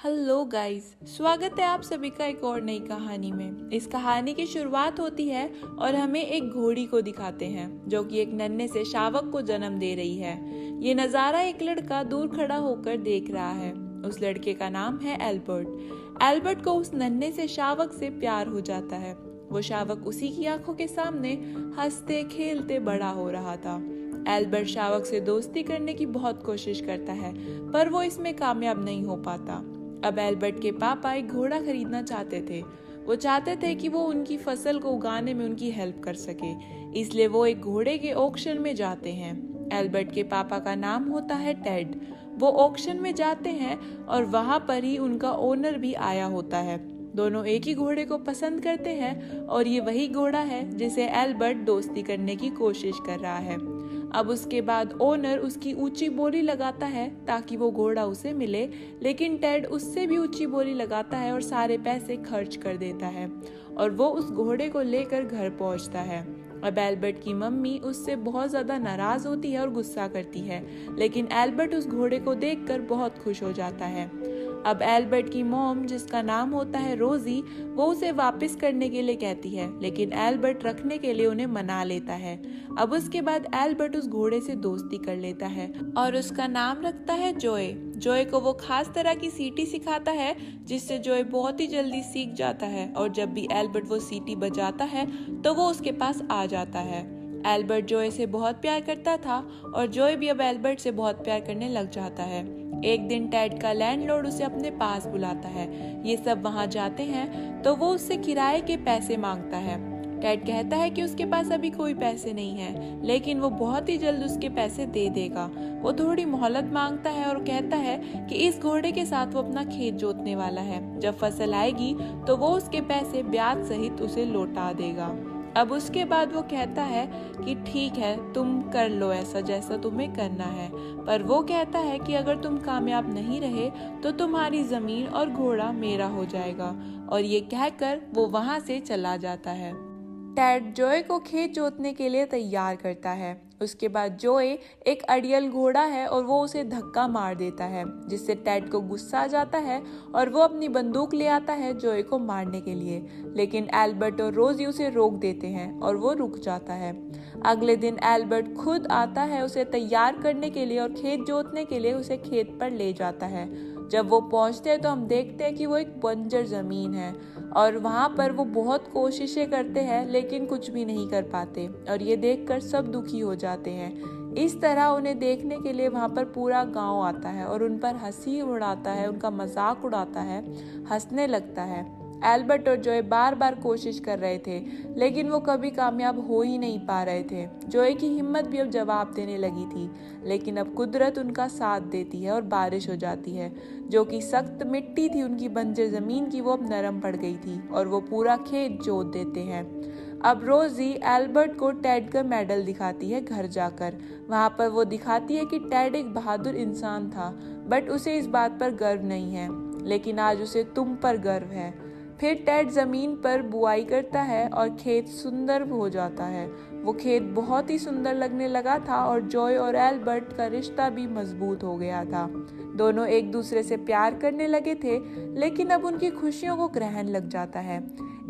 Hello guys, स्वागत है आप सभी का एक और नई कहानी में। इस कहानी की शुरुआत होती है और हमें एक घोड़ी को दिखाते हैं जो कि एक नन्हे से शावक को जन्म दे रही है। ये नज़ारा एक लड़का दूर खड़ा होकर देख रहा है। उस लड़के का नाम है एल्बर्ट। एल्बर्ट को उस नन्हे से शावक से प्यार हो जाता है। वो शावक उसी की आंखों के सामने हंसते खेलते बड़ा हो रहा था। एल्बर्ट शावक से दोस्ती करने की बहुत कोशिश करता है, पर वो इसमें कामयाब नहीं हो पाता। अब एल्बर्ट के पापा एक घोड़ा खरीदना चाहते थे। वो चाहते थे कि वो उनकी फसल को उगाने में उनकी हेल्प कर सके, इसलिए वो एक घोड़े के ऑक्शन में जाते हैं। एल्बर्ट के पापा का नाम होता है टेड। वो ऑक्शन में जाते हैं और वहां पर ही उनका ओनर भी आया होता है। दोनों एक ही घोड़े को पसंद करते हैं और ये वही घोड़ा है जिसे एल्बर्ट दोस्ती करने की कोशिश कर रहा है। अब उसके बाद ओनर उसकी ऊंची बोली लगाता है ताकि वो घोड़ा उसे मिले, लेकिन टेड उससे भी ऊंची बोली लगाता है और सारे पैसे खर्च कर देता है और वो उस घोड़े को लेकर घर पहुंचता है। अब एल्बर्ट की मम्मी उससे बहुत ज्यादा नाराज होती है और गुस्सा करती है, लेकिन एल्बर्ट उस घोड़े को देखकर बहुत खुश हो जाता है। अब एल्बर्ट की मॉम, जिसका नाम होता है रोजी, वो उसे वापस करने के लिए कहती है, लेकिन एल्बर्ट रखने के लिए उन्हें मना लेता है। अब उसके बाद एल्बर्ट उस घोड़े से दोस्ती कर लेता है और उसका नाम रखता है जॉय। जॉय को वो खास तरह की सीटी सिखाता है जिससे जॉय बहुत ही जल्दी सीख जाता है और जब भी एल्बर्ट वो सीटी बजाता है तो वो उसके पास आ जाता है। एल्बर्ट जॉय से बहुत प्यार करता था और जॉय भी अब एल्बर्ट से बहुत प्यार करने लग जाता है। एक दिन टेड का लैंडलॉर्ड उसे अपने पास बुलाता है। ये सब वहां जाते हैं तो वो उससे किराए के पैसे मांगता है। टेड कहता है कि उसके पास अभी कोई पैसे नहीं है, लेकिन वो बहुत ही जल्द उसके पैसे दे देगा। वो थोड़ी मोहलत मांगता है और कहता है कि इस घोड़े के साथ वो अपना खेत जोतने वाला है। जब फसल आएगी तो वो उसके पैसे ब्याज सहित उसे लौटा देगा। अब उसके बाद वो कहता है कि ठीक है, तुम कर लो ऐसा जैसा तुम्हें करना है, पर वो कहता है कि अगर तुम कामयाब नहीं रहे तो तुम्हारी जमीन और घोड़ा मेरा हो जाएगा, और ये कहकर वो वहां से चला जाता है। टेड जॉय को खेत जोतने के लिए तैयार करता है। उसके बाद जॉय एक अड़ियल घोड़ा है और वो उसे धक्का मार देता है, जिससे टेड को गुस्सा आ जाता है और वो अपनी बंदूक ले आता है जॉय को मारने के लिए, लेकिन एल्बर्ट और रोजी उसे रोक देते हैं और वो रुक जाता है। अगले दिन एल्बर्ट खुद आता है उसे तैयार करने के लिए और खेत जोतने के लिए उसे खेत पर ले जाता है। जब वो पहुंचते हैं तो हम देखते हैं कि वो एक बंजर जमीन है और वहां पर वो बहुत कोशिशें करते हैं लेकिन कुछ भी नहीं कर पाते, और ये देखकर सब दुखी हो जाते हैं। इस तरह उन्हें देखने के लिए वहां पर पूरा गांव आता है और उन पर हंसी उड़ाता है, उनका मजाक उड़ाता है, हंसने लगता है। एल्बर्ट और जॉय बार बार कोशिश कर रहे थे, लेकिन वो कभी कामयाब हो ही नहीं पा रहे थे। जॉय की हिम्मत भी अब जवाब देने लगी थी, लेकिन अब कुदरत उनका साथ देती है और बारिश हो जाती है। जो कि सख्त मिट्टी थी उनकी बंजर जमीन की, वो अब नरम पड़ गई थी और वो पूरा खेत जोत देते हैं। अब रोजी एल्बर्ट को टेड का मेडल दिखाती है घर जाकर। वहां पर वो दिखाती है कि टेड एक बहादुर इंसान था, बट उसे इस बात पर गर्व नहीं है, लेकिन आज उसे तुम पर गर्व है। फिर टेड जमीन पर बुआई करता है और खेत सुंदर हो जाता है। वो खेत बहुत ही सुंदर लगने लगा था और जॉय और एल्बर्ट का रिश्ता भी मजबूत हो गया था। दोनों एक दूसरे से प्यार करने लगे थे, लेकिन अब उनकी खुशियों को ग्रहण लग जाता है।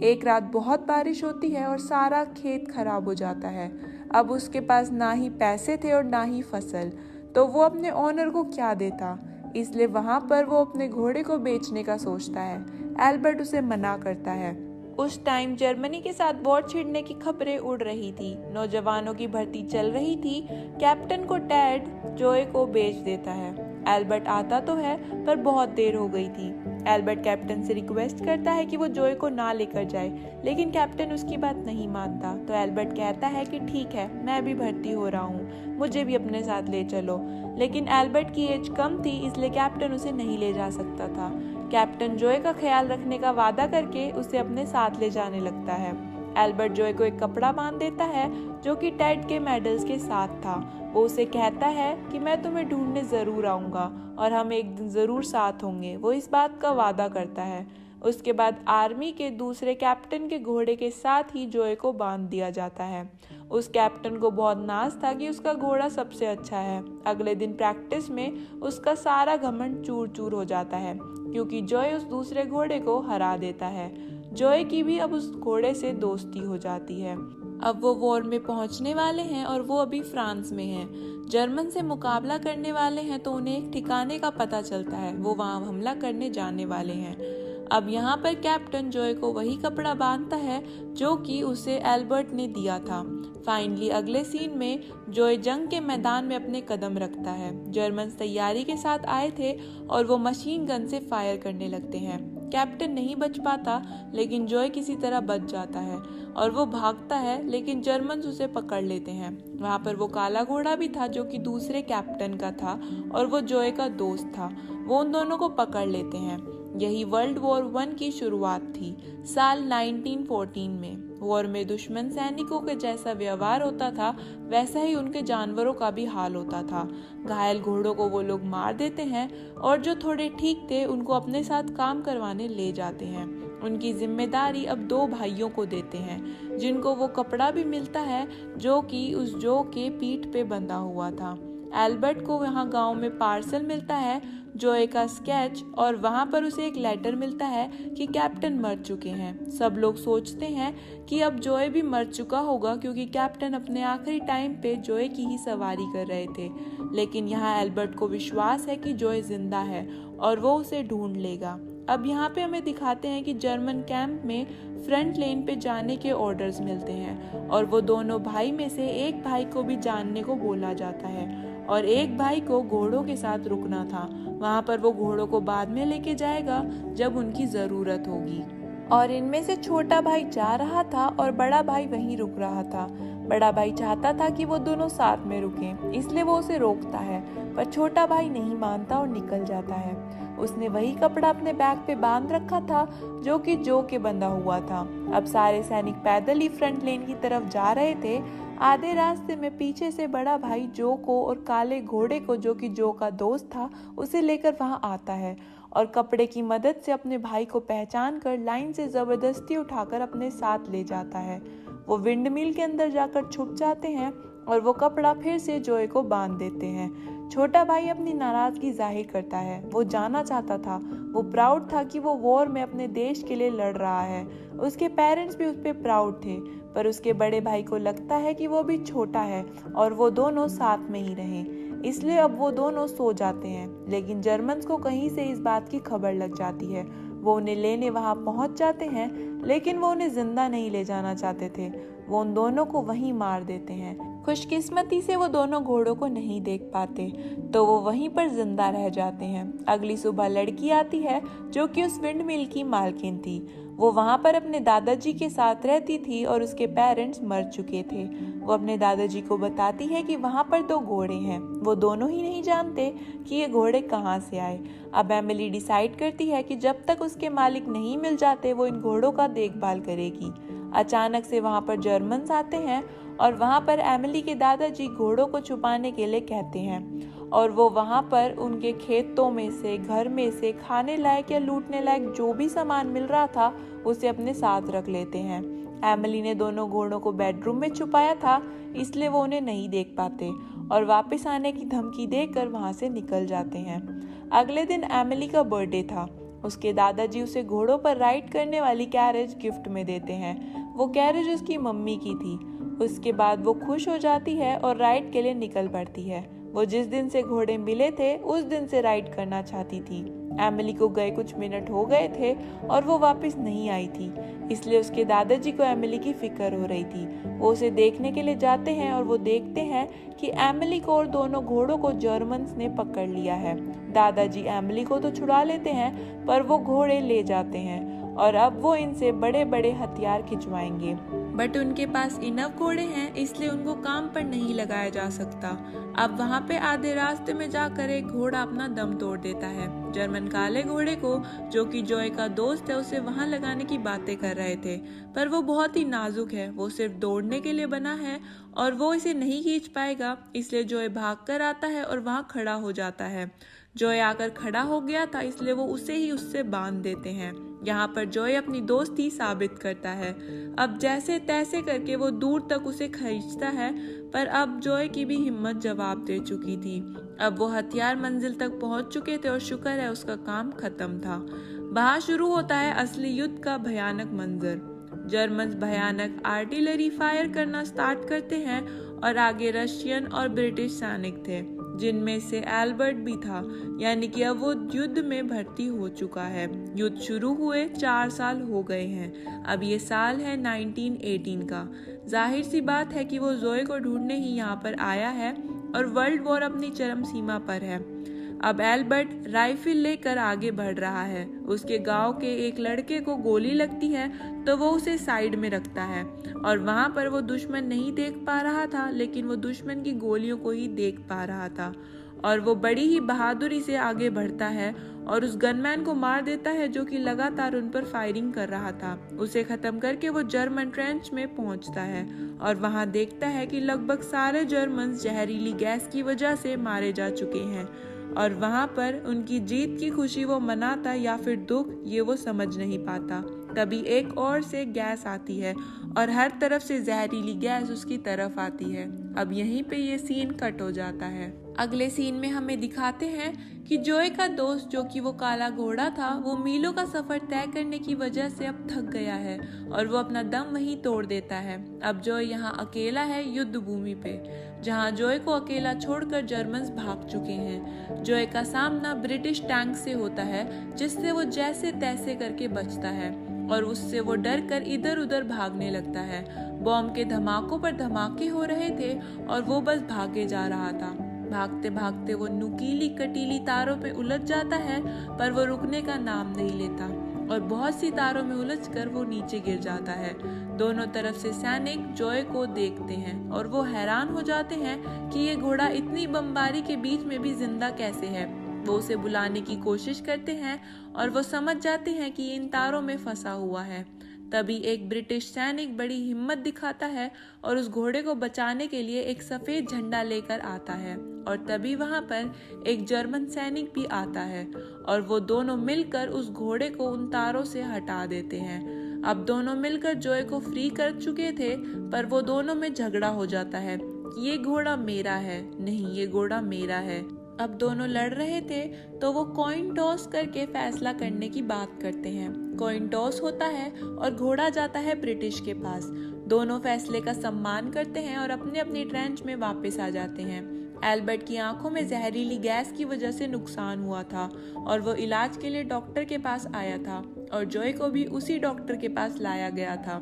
एक रात बहुत बारिश होती है और सारा खेत खराब हो जाता है। अब उसके पास ना ही पैसे थे और ना ही फसल, तो वो अपने ओनर को क्या देता, इसलिए वहां पर वो अपने घोड़े को बेचने का सोचता है। एल्बर्ट उसे मना करता है। उस टाइम जर्मनी के साथ वॉर छिड़ने की खबरें उड़ रही थी, नौजवानों की भर्ती चल रही थी। कैप्टन को टेड जॉय को बेच देता है। एल्बर्ट आता तो है पर बहुत देर हो गई थी। एल्बर्ट कैप्टन से रिक्वेस्ट करता है कि वो जॉय को ना लेकर जाए, लेकिन कैप्टन उसकी बात नहीं मानता। तो एल्बर्ट कहता है कि ठीक है, मैं भी भर्ती हो रहा हूँ, मुझे भी अपने साथ ले चलो, लेकिन एल्बर्ट की एज कम थी इसलिए कैप्टन उसे नहीं ले जा सकता था। कैप्टन जॉय का ख्याल रखने का वादा करके उसे अपने साथ ले जाने लगता है। एल्बर्ट जॉय को एक कपड़ा बांध देता है जो कि टेड के मेडल्स के साथ था। वो उसे कहता है कि मैं तुम्हें ढूंढने जरूर आऊंगा और हम एक दिन जरूर साथ होंगे। वो इस बात का वादा करता है। उसके बाद आर्मी के दूसरे कैप्टन के घोड़े के साथ ही जॉय को बांध दिया जाता है उस कैप्टन को बहुत नाज था कि उसका घोड़ा सबसे अच्छा है। अगले दिन प्रैक्टिस में उसका सारा घमंड चूर चूर हो जाता है क्योंकि जॉय उस दूसरे घोड़े को हरा देता है। जॉय की भी अब उस घोड़े से दोस्ती हो जाती है। अब वो वॉर में पहुंचने वाले हैं और वो अभी फ्रांस में हैं। जर्मन से मुकाबला करने वाले हैं तो उन्हें एक ठिकाने का पता चलता है, वो वहां हमला करने जाने वाले हैं। अब यहाँ पर कैप्टन जॉय को वही कपड़ा बांधता है जो कि उसे एल्बर्ट ने दिया था। फाइनली अगले सीन में जॉय जंग के मैदान में अपने कदम रखता है। जर्मन तैयारी के साथ आए थे और वो मशीन गन से फायर करने लगते हैं। कैप्टन नहीं बच पाता लेकिन जॉय किसी तरह बच जाता है और वो भागता है, लेकिन जर्मन उसे पकड़ लेते हैं। वहाँ पर वो काला घोड़ा भी था जो कि दूसरे कैप्टन का था और वो जॉय का दोस्त था। वो उन दोनों को पकड़ लेते हैं। यही वर्ल्ड वॉर 1 की शुरुआत थी साल 1914 में। वॉर में दुश्मन सैनिकों के जैसा व्यवहार होता था वैसा ही उनके जानवरों का भी हाल होता था। घायल घोड़ों को वो लोग मार देते हैं और जो थोड़े ठीक थे उनको अपने साथ काम करवाने ले जाते हैं। उनकी जिम्मेदारी अब 2 भाइयों को देते हैं जिनको वो कपड़ा भी मिलता है जो कि उस जो के पीठ पे बंधा हुआ था। एल्बर्ट को वहाँ गांव में पार्सल मिलता है जॉय का स्केच और वहाँ पर उसे एक लेटर मिलता है कि कैप्टन मर चुके हैं। सब लोग सोचते हैं कि अब जॉय भी मर चुका होगा क्योंकि कैप्टन अपने आखिरी टाइम पे जॉय की ही सवारी कर रहे थे, लेकिन यहाँ एल्बर्ट को विश्वास है कि जॉय जिंदा है और वो उसे ढूंढ लेगा। अब यहाँ पे हमें दिखाते हैं कि जर्मन कैंप में फ्रंट लाइन पे जाने के ऑर्डर्स मिलते हैं और वो दोनों भाई में से एक भाई को भी जानने को बोला जाता है और एक भाई को घोड़ों के साथ रुकना था। वहाँ पर वो घोड़ों को बाद में लेके जाएगा जब उनकी जरूरत होगी। और इनमें से छोटा भाई जा रहा था और बड़ा भाई वहीं रुक रहा था। बड़ा भाई चाहता था कि वो दोनों साथ में रुकें, इसलिए वो उसे रोकता है, पर छोटा भाई नहीं मानता और निकल जाता है। उसने वही कपड़ा अपने बैग पे बांध रखा था जो कि जो के बंधा हुआ था। अब सारे सैनिक पैदल ही फ्रंट लेन की तरफ जा रहे थे। आधे रास्ते में पीछे से बड़ा भाई जो को और काले घोड़े को, जो कि जो का दोस्त था, उसे लेकर वहां आता है और कपड़े की मदद से अपने भाई को पहचान कर लाइन से जबरदस्ती उठाकर अपने साथ ले जाता है। वो विंड मिल के अंदर जाकर छुप जाते हैं और वो कपड़ा फिर से जॉय को बांध देते हैं। छोटा भाई अपनी नाराजगी जाहिर करता है। वो जाना चाहता था, वो प्राउड था कि वो वॉर में अपने देश के लिए लड़ रहा है। उसके पेरेंट्स भी उस पर प्राउड थे, पर उसके बड़े भाई को लगता है कि वो भी छोटा है और वो दोनों साथ में ही रहें, इसलिए अब वो दोनों सो जाते हैं। लेकिन जर्मन्स को कहीं से इस बात की खबर लग जाती है। वो उन्हें लेने वहां पहुंच जाते हैं, लेकिन वो उन्हें जिंदा नहीं ले जाना चाहते थे। वो उन दोनों को वहीं मार देते हैं। खुशकिस्मती से वो दोनों घोड़ों को नहीं देख पाते, तो वो वहीं पर जिंदा रह जाते हैं। अगली सुबह लड़की आती है जो कि उस विंड मिल की मालकिन थी। वो वहां पर अपने दादाजी के साथ रहती थी और उसके पेरेंट्स मर चुके थे। वो अपने दादाजी को बताती है कि वहां पर 2 घोड़े हैं। वो दोनों ही नहीं जानते कि ये घोड़े कहाँ से आए। अब एमिली डिसाइड करती है कि जब तक उसके मालिक नहीं मिल जाते वो इन घोड़ों का देखभाल करेगी। अचानक से वहां पर जर्मन्स आते हैं और वहां पर एमिली के दादाजी घोड़ों को छुपाने के लिए कहते हैं और वो वहां पर उनके खेतों में से, घर में से खाने लायक या लूटने लायक जो भी सामान मिल रहा था उसे अपने साथ रख लेते हैं। एमिली ने दोनों घोड़ों को बेडरूम में छुपाया था, इसलिए वो उन्हें नहीं देख पाते और वापस आने की धमकी देकर वहां से निकल जाते हैं। अगले दिन एमिली का बर्थडे था। उसके दादाजी उसे घोड़ों पर राइड करने वाली कैरेज गिफ्ट में देते हैं। वो कैरेज उसकी मम्मी की थी। उसके बाद वो खुश हो जाती है और राइड के लिए निकल पड़ती है। वो जिस दिन से घोड़े मिले थे उस दिन से राइड करना चाहती थी। एमिली को गए कुछ मिनट हो गए थे और वो वापस नहीं आई थी, इसलिए उसके दादाजी को एमिली की फिक्र हो रही थी। वो उसे देखने के लिए जाते हैं और वो देखते हैं कि एमिली को और दोनों घोड़ों को जर्मन्स ने पकड़ लिया है। दादाजी एमिली को तो छुड़ा लेते हैं, पर वो घोड़े ले जाते हैं और अब वो इनसे बड़े बड़े हथियार खिंचवाएंगे, बट उनके पास इनफ घोड़े हैं, इसलिए उनको काम पर नहीं लगाया जा सकता। अब वहाँ पे आधे रास्ते में जाकर एक घोड़ा अपना दम तोड़ देता है। जर्मन काले घोड़े को, जो कि जॉय का दोस्त है, उसे वहाँ लगाने की बातें कर रहे थे, पर वो बहुत ही नाजुक है। वो सिर्फ दौड़ने के लिए बना है और वो इसे नहीं खींच पाएगा, इसलिए जॉय भाग कर आता है और वहाँ खड़ा हो जाता है। जॉय आकर खड़ा हो गया था, इसलिए वो उसे ही उससे बांध देते हैं। यहाँ पर जॉय अपनी दोस्ती साबित करता है। अब जैसे तैसे करके वो दूर तक उसे खींचता है, पर अब जॉय की भी हिम्मत जवाब दे चुकी थी। अब वो हथियार मंजिल तक पहुंच चुके थे और शुक्र है उसका काम खत्म था। वहां शुरू होता है असली युद्ध का भयानक मंजर। जर्मन भयानक आर्टिलरी फायर करना स्टार्ट करते हैं और आगे रशियन और ब्रिटिश सैनिक थे, जिनमें से एल्बर्ट भी था, यानी कि अब वो युद्ध में भर्ती हो चुका है। युद्ध शुरू हुए 4 साल हो गए हैं। अब ये साल है 1918 का। जाहिर सी बात है कि वो जोए को ढूंढने ही यहाँ पर आया है और वर्ल्ड वॉर अपनी चरम सीमा पर है। अब एल्बर्ट राइफल लेकर आगे बढ़ रहा है। उसके गांव के एक लड़के को गोली लगती है तो वो उसे साइड में रखता है और वहां पर वो दुश्मन नहीं देख पा रहा था, लेकिन वो दुश्मन की गोलियों को ही देख पा रहा था और वो बड़ी ही बहादुरी से आगे बढ़ता है और उस गनमैन को मार देता है जो कि लगातार उन पर फायरिंग कर रहा था। उसे खत्म करके वो जर्मन ट्रेंच में पहुंचता है और वहां देखता है कि लगभग सारे जर्मन जहरीली गैस की वजह से मारे जा चुके हैं और वहां पर उनकी जीत की खुशी वो मनाता या फिर दुख, ये वो समझ नहीं पाता। तभी एक और से गैस आती है और हर तरफ से जहरीली गैस उसकी तरफ आती है। अब यहीं पे ये सीन कट हो जाता है। अगले सीन में हमें दिखाते हैं कि जोए का दोस्त, जो कि वो काला घोड़ा था, वो मीलों का सफर तय करने की वजह से अब थक गया है और वो अपना दम वहीं तोड़ देता है। अब जोए यहाँ अकेला है युद्ध भूमि पे, जहाँ जोए को अकेला छोड़कर जर्मन्स भाग चुके हैं। जोए का सामना ब्रिटिश टैंक से होता है, जिससे वो जैसे तैसे करके बचता है और उससे वो डर कर इधर उधर भागने लगता है। बॉम्ब के धमाकों पर धमाके हो रहे थे और वो बस भागे जा रहा था। भागते भागते वो नुकीली कटीली तारों पे उलझ जाता है, पर वो रुकने का नाम नहीं लेता और बहुत सी तारों में उलझकर वो नीचे गिर जाता है। दोनों तरफ से सैनिक जोए को देखते हैं और वो हैरान हो जाते हैं कि ये घोड़ा इतनी बमबारी के बीच में भी जिंदा कैसे है। वो उसे बुलाने की कोशिश करते हैं और वो समझ जाते हैं कि इन तारों में फंसा हुआ है। तभी एक ब्रिटिश सैनिक बड़ी हिम्मत दिखाता है और उस घोड़े को बचाने के लिए एक सफेद झंडा लेकर आता है और तभी वहां पर एक जर्मन सैनिक भी आता है और वो दोनों मिलकर उस घोड़े को उन तारों से हटा देते हैं। अब दोनों मिलकर जोए को फ्री कर चुके थे, पर वो दोनों में झगड़ा हो जाता है कि ये घोड़ा मेरा है, नहीं ये घोड़ा मेरा है। अब दोनों लड़ रहे थे तो वो कॉइन टॉस करके फैसला करने की बात करते हैं। कॉइन टॉस होता है और घोड़ा जाता है ब्रिटिश के पास। दोनों फैसले का सम्मान करते हैं और अपने अपनी ट्रेंच में वापस आ जाते हैं। एल्बर्ट की आंखों में जहरीली गैस की वजह से नुकसान हुआ था और वो इलाज के लिए डॉक्टर के पास आया था और जोए को भी उसी डॉक्टर के पास लाया गया था।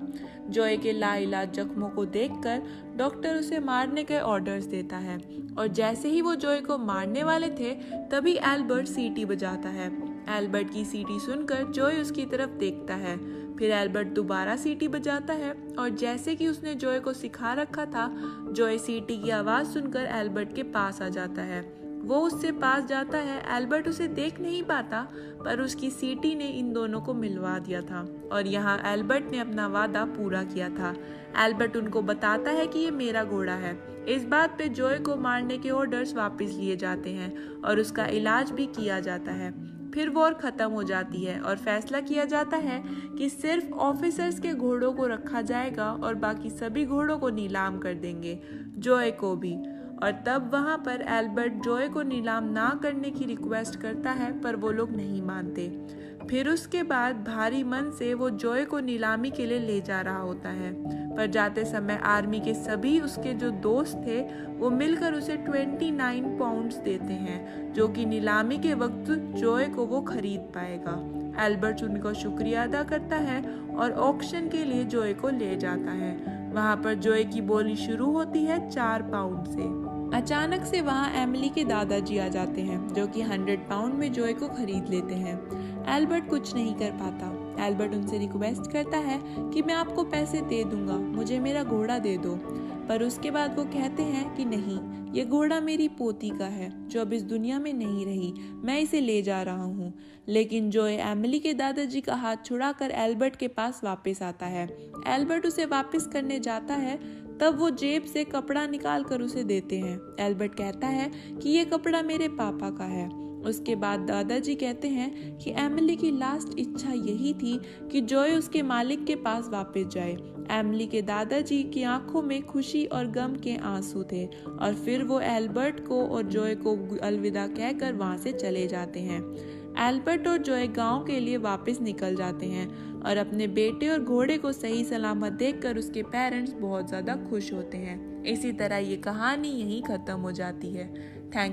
जोए के लाइलाज जख्मों को देखकर डॉक्टर उसे मारने के ऑर्डर्स देता है और जैसे ही वो जोए को मारने वाले थे, तभी एल्बर्ट सीटी बजाता है। एल्बर्ट की सीटी सुनकर जोए उसकी तरफ देखता है। फिर एल्बर्ट दोबारा सीटी बजाता है और जैसे कि उसने जोए को सिखा रखा था, जोए सीटी की आवाज सुनकर एल्बर्ट के पास आ जाता है। वो उससे पास जाता है। एल्बर्ट उसे देख नहीं पाता, पर उसकी सीटी ने इन दोनों को मिलवा दिया था और यहाँ एल्बर्ट ने अपना वादा पूरा किया था। एल्बर्ट उनको बताता है कि ये मेरा घोड़ा है। इस बात पे जोए को मारने के ऑर्डर्स वापस लिए जाते हैं और उसका इलाज भी किया जाता है। फिर वॉर खत्म हो जाती है और फैसला किया जाता है कि सिर्फ ऑफिसर्स के घोड़ों को रखा जाएगा और बाकी सभी घोड़ों को नीलाम कर देंगे, जोए को भी। और तब वहां पर एल्बर्ट जोए को नीलाम ना करने की रिक्वेस्ट करता है, पर वो लोग नहीं मानते। फिर उसके बाद भारी मन से वो जोए को नीलामी के लिए ले जा रहा होता है, पर जाते समय आर्मी के सभी उसके जो दोस्त थे वो मिलकर उसे 29 पाउंड्स देते हैं, जो कि नीलामी के वक्त जोए को वो खरीद पाएगा। एल्बर्ट उनका शुक्रिया अदा करता है और ऑक्शन के लिए जोए को ले जाता है। वहां पर जोए की बोली शुरू होती है 4 पाउंड से। अचानक से वहां एमिली के दादाजी आ जाते हैं, जो कि 100 पाउंड में जोए को खरीद लेते हैं। एल्बर्ट कुछ नहीं कर पाता। एल्बर्ट उनसे रिक्वेस्ट करता है कि मैं आपको पैसे दे दूंगा, मुझे मेरा घोड़ा दे दो। पर उसके बाद वो कहते हैं कि नहीं, ये घोड़ा मेरी पोती का है जो अब इस दुनिया में नहीं रही, मैं इसे ले जा रहा हूँ। लेकिन जोए एमिली के दादाजी का हाथ छुड़ाकर एल्बर्ट के पास वापस आता है। एल्बर्ट उसे वापस करने जाता है, तब वो जेब से कपड़ा निकाल कर उसे देते हैं। एल्बर्ट कहता है कि ये कपड़ा मेरे पापा का है उसके बाद दादाजी कहते हैं कि एमिली की लास्ट इच्छा यही थी कि जॉय उसके मालिक के पास वापस जाए। एमिली के दादाजी की आंखों में खुशी और गम के आंसू थे और फिर वो एल्बर्ट को और जॉय को अलविदा कहकर वहां से चले जाते हैं। एल्बर्ट और जॉय गांव के लिए वापस निकल जाते हैं और अपने बेटे और घोड़े को सही सलामत देखकर उसके पेरेंट्स बहुत ज़्यादा खुश होते हैं। इसी तरह ये कहानी यहीं ख़त्म हो जाती है। थैंक